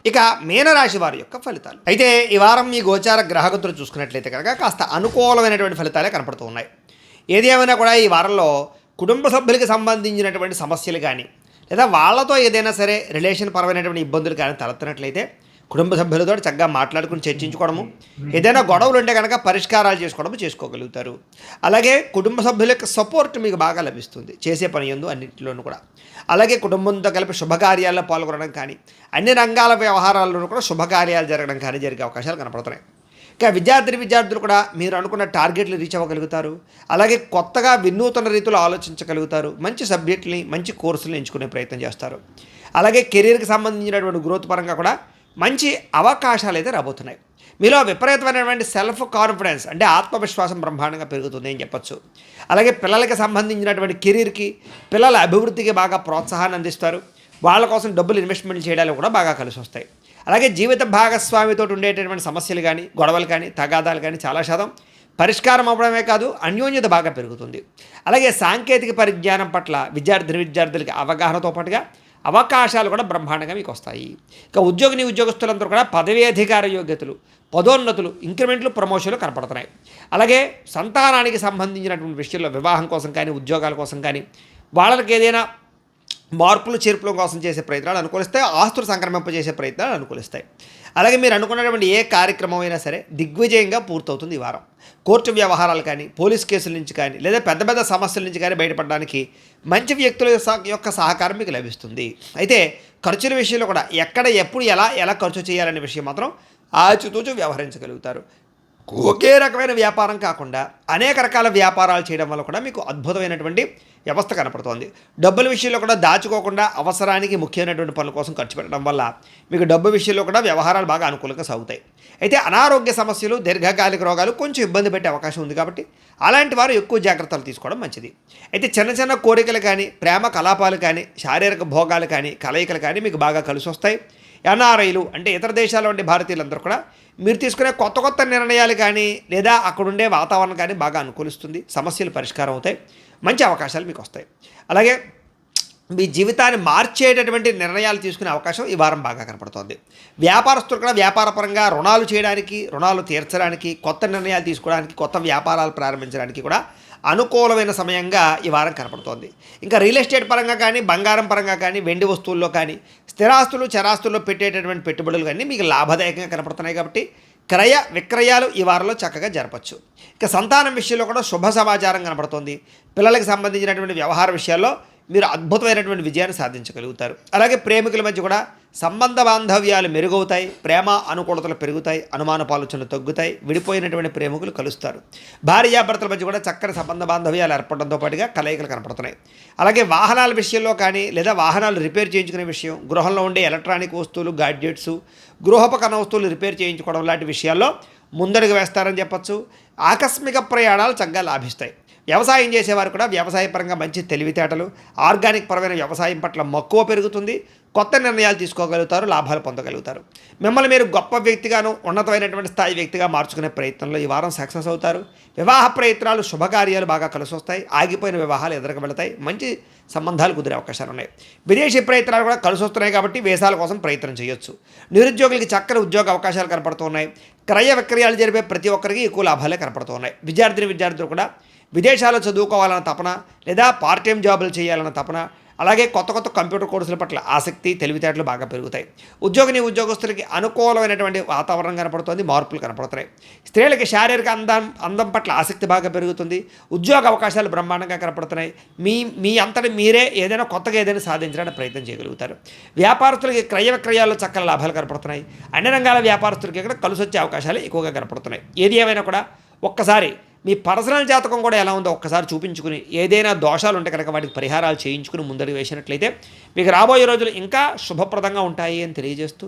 ఇక మీనరాశి వారి యొక్క ఫలితాలు అయితే ఈ వారం మీ గోచార గ్రహగతులు చూసుకున్నట్లయితే కనుక కాస్త అనుకూలమైనటువంటి ఫలితాలే కనపడుతూ ఉన్నాయి. ఏది ఏమైనా కూడా ఈ వారంలో కుటుంబ సభ్యులకి సంబంధించినటువంటి సమస్యలు కానీ లేదా వాళ్ళతో ఏదైనా సరే రిలేషన్ పరమైనటువంటి ఇబ్బందులు కానీ తలెత్తినట్లయితే కుటుంబ సభ్యులతో చక్కగా మాట్లాడుకుని చర్చించుకోవడము, ఏదైనా గొడవలు ఉంటే కనుక పరిష్కారాలు చేసుకోగలుగుతారు. అలాగే కుటుంబ సభ్యుల యొక్క సపోర్ట్ మీకు బాగా లభిస్తుంది చేసే పని యందు అన్నింటిలోనూ కూడా. అలాగే కుటుంబంతో కలిపి శుభకార్యాల్లో పాల్గొనడం కానీ అన్ని రంగాల వ్యవహారాల్లోనూ కూడా శుభకార్యాలు జరగడం కానీ జరిగే అవకాశాలు కనపడుతున్నాయి. ఇంకా విద్యార్థులు కూడా మీరు అనుకున్న టార్గెట్లు రీచ్ అవ్వగలుగుతారు. అలాగే కొత్తగా వినూతన రీతిలో ఆలోచించగలుగుతారు. మంచి సబ్జెక్టుని మంచి కోర్సులు ఎంచుకునే ప్రయత్నం చేస్తారు. అలాగే కెరీర్కి సంబంధించినటువంటి గ్రోత్ పరంగా కూడా మంచి అవకాశాలు అయితే రాబోతున్నాయి. మీలో విపరీతమైనటువంటి సెల్ఫ్ కాన్ఫిడెన్స్ అంటే ఆత్మవిశ్వాసం బ్రహ్మాండంగా పెరుగుతుంది అని చెప్పొచ్చు. అలాగే పిల్లలకి సంబంధించినటువంటి కెరీర్కి పిల్లల అభివృద్ధికి బాగా ప్రోత్సాహాన్ని అందిస్తారు. వాళ్ళ కోసం డబ్బులు ఇన్వెస్ట్మెంట్ చేయడానికి కూడా బాగా కలిసి వస్తాయి. అలాగే జీవిత భాగస్వామితో ఉండేటటువంటి సమస్యలు కానీ గొడవలు కానీ తగాదాలు కానీ చాలా శాతం పరిష్కారం అవ్వడమే కాదు అన్యోన్యత బాగా పెరుగుతుంది. అలాగే సాంకేతిక పరిజ్ఞానం పట్ల విద్యార్థులకి అవగాహనతో పాటుగా అవకాశాలు కూడా బ్రహ్మాండంగా మీకు వస్తాయి. ఇక ఉద్యోగస్తులందరూ కూడా పదవీ అధికార యోగ్యతలు, పదోన్నతులు, ఇంక్రిమెంట్లు, ప్రమోషన్లు కనపడుతున్నాయి. అలాగే సంతానానికి సంబంధించినటువంటి విషయంలో వివాహం కోసం కానీ ఉద్యోగాల కోసం కానీ వాళ్ళకి ఏదైనా మార్పులు చేర్పుల కోసం చేసే ప్రయత్నాలు అనుకూలిస్తాయి. ఆస్తులు సంక్రమింపజేసే ప్రయత్నాలు అనుకూలిస్తాయి. అలాగే మీరు అనుకున్నటువంటి ఏ కార్యక్రమం అయినా సరే దిగ్విజయంగా పూర్తవుతుంది ఈ వారం. కోర్టు వ్యవహారాలు కానీ పోలీస్ కేసుల నుంచి కానీ లేదా పెద్ద సమస్యల నుంచి కానీ బయటపడడానికి మంచి వ్యక్తుల యొక్క సహకారం మీకు లభిస్తుంది. అయితే ఖర్చుల విషయంలో కూడా ఎక్కడ ఎప్పుడు ఎలా ఖర్చు చేయాలనే విషయం మాత్రం ఆచితూచి వ్యవహరించగలుగుతారు. ఒకే రకమైన వ్యాపారం కాకుండా అనేక రకాల వ్యాపారాలు చేయడం వల్ల కూడా మీకు అద్భుతమైనటువంటి వ్యవస్థ కనపడుతోంది. డబ్బుల విషయంలో కూడా దాచుకోకుండా అవసరానికి ముఖ్యమైనటువంటి పనుల కోసం ఖర్చు పెట్టడం వల్ల మీకు డబ్బు విషయంలో కూడా వ్యవహారాలు బాగా అనుకూలంగా సాగుతాయి. అయితే అనారోగ్య సమస్యలు, దీర్ఘకాలిక రోగాలు కొంచెం ఇబ్బంది పెట్టే అవకాశం ఉంది కాబట్టి అలాంటి వారు ఎక్కువ జాగ్రత్తలు తీసుకోవడం మంచిది. అయితే చిన్న కోరికలు కానీ ప్రేమ కలాపాలు కానీ శారీరక భోగాలు కానీ కలయికలు కానీ మీకు బాగా కలిసి వస్తాయి. ఎన్ఆర్ఐలు అంటే ఇతర దేశాల వంటి భారతీయులందరూ కూడా మీరు తీసుకునే కొత్త నిర్ణయాలు కానీ లేదా అక్కడుండే వాతావరణం కానీ బాగా అనుకూలిస్తుంది. సమస్యలు పరిష్కారం అవుతాయి. మంచి అవకాశాలు మీకు వస్తాయి. అలాగే మీ జీవితాన్ని మార్చేటటువంటి నిర్ణయాలు తీసుకునే అవకాశం ఈ వారం బాగా కనపడుతోంది. వ్యాపారస్తులు కూడా వ్యాపారపరంగా రుణాలు చేయడానికి, రుణాలు తీర్చడానికి, కొత్త నిర్ణయాలు తీసుకోవడానికి, కొత్త వ్యాపారాలు ప్రారంభించడానికి కూడా అనుకూలమైన సమయంగా ఈ వారం కనపడుతోంది. ఇంకా రియల్ ఎస్టేట్ పరంగా కానీ బంగారం పరంగా కానీ వెండి వస్తువుల్లో కానీ స్థిరాస్తులు చరాస్తుల్లో పెట్టేటటువంటి పెట్టుబడులు కానీ మీకు లాభదాయకంగా కనపడుతున్నాయి కాబట్టి క్రయ విక్రయాలు ఈ వారంలో చక్కగా జరపచ్చు. ఇక సంతానం విషయంలో కూడా శుభ సమాచారం కనపడుతోంది. పిల్లలకు సంబంధించినటువంటి వ్యవహార విషయాల్లో మీరు అద్భుతమైనటువంటి విజయాన్ని సాధించగలుగుతారు. అలాగే ప్రేమికుల మధ్య కూడా సంబంధ బాంధవ్యాలు మెరుగవుతాయి. ప్రేమ అనుకూలతలు పెరుగుతాయి. అనుమాన ఆలోచనలు తగ్గుతాయి. విడిపోయినటువంటి ప్రేమికులు కలుస్తారు. భార్యాభర్తల మధ్య కూడా చక్కని సంబంధ బాంధవ్యాలు ఏర్పడడంతో పాటుగా కలయికలు కనపడుతున్నాయి. అలాగే వాహనాల విషయంలో కానీ లేదా వాహనాలు రిపేర్ చేయించుకునే విషయం, గృహంలో ఉండే ఎలక్ట్రానిక్ వస్తువులు, గాడ్జెట్స్, గృహోపకరణ వస్తువులు రిపేర్ చేయించుకోవడం లాంటి విషయాల్లో ముందడుగు వేస్తారని చెప్పచ్చు. ఆకస్మిక ప్రయాణాలు చక్కగా లాభిస్తాయి. వ్యవసాయం చేసేవారు కూడా వ్యవసాయపరంగా మంచి తెలివితేటలు, ఆర్గానిక్ పరమైన వ్యవసాయం పట్ల మక్కువ పెరుగుతుంది. కొత్త నిర్ణయాలు తీసుకోగలుగుతారు. లాభాలు పొందగలుగుతారు. మిమ్మల్ని మీరు గొప్ప వ్యక్తిగాను ఉన్నతమైనటువంటి స్థాయి వ్యక్తిగా మార్చుకునే ప్రయత్నంలో ఈ వారం సక్సెస్ అవుతారు. వివాహ ప్రయత్నాలు, శుభకార్యాలు బాగా కలిసి వస్తాయి. ఆగిపోయిన వివాహాలు ఎదురుకు వెళతాయి. మంచి సంబంధాలు కుదిరే అవకాశాలు ఉన్నాయి. విదేశీ ప్రయత్నాలు కూడా కలిసి వస్తున్నాయి కాబట్టి వీసాల కోసం ప్రయత్నం చేయొచ్చు. నిరుద్యోగులకి చక్కని ఉద్యోగ అవకాశాలు కనపడుతున్నాయి. క్రయ విక్రయాలు జరిపే ప్రతి ఒక్కరికి ఎక్కువ లాభాలే కనపడుతున్నాయి. విద్యార్థులు కూడా విదేశాల్లో చదువుకోవాలన్న తపన లేదా పార్ట్ టైం జాబులు చేయాలన్న తపన, అలాగే కొత్త కంప్యూటర్ కోర్సుల పట్ల ఆసక్తి, తెలివితేటలు బాగా పెరుగుతాయి. ఉద్యోగస్తులకి అనుకూలమైనటువంటి వాతావరణం కనపడుతుంది. మార్పులు కనపడుతున్నాయి. స్త్రీలకి శారీరక అందం పట్ల ఆసక్తి బాగా పెరుగుతుంది. ఉద్యోగ అవకాశాలు బ్రహ్మాండంగా కనపడుతున్నాయి. మీ అంతటి మీరే ఏదైనా కొత్తగా ఏదైనా సాధించడానికి ప్రయత్నం చేయగలుగుతారు. వ్యాపారస్తులకి క్రయ విక్రయాల్లో చక్కని లాభాలు కనపడుతున్నాయి. అన్ని రంగాల వ్యాపారస్తులకి ఇక్కడ కలిసి వచ్చే అవకాశాలు ఎక్కువగా కనపడుతున్నాయి. ఏది ఏమైనా కూడా ఒక్కసారి మీ పర్సనల్ జాతకం కూడా ఎలా ఉందో ఒక్కసారి చూపించుకుని ఏదైనా దోషాలు ఉంటే కనుక వాటికి పరిహారాలు చేయించుకుని ముందడుగు వేసినట్లయితే మీకు రాబోయే రోజులు ఇంకా శుభప్రదంగా ఉంటాయి అని తెలియజేస్తూ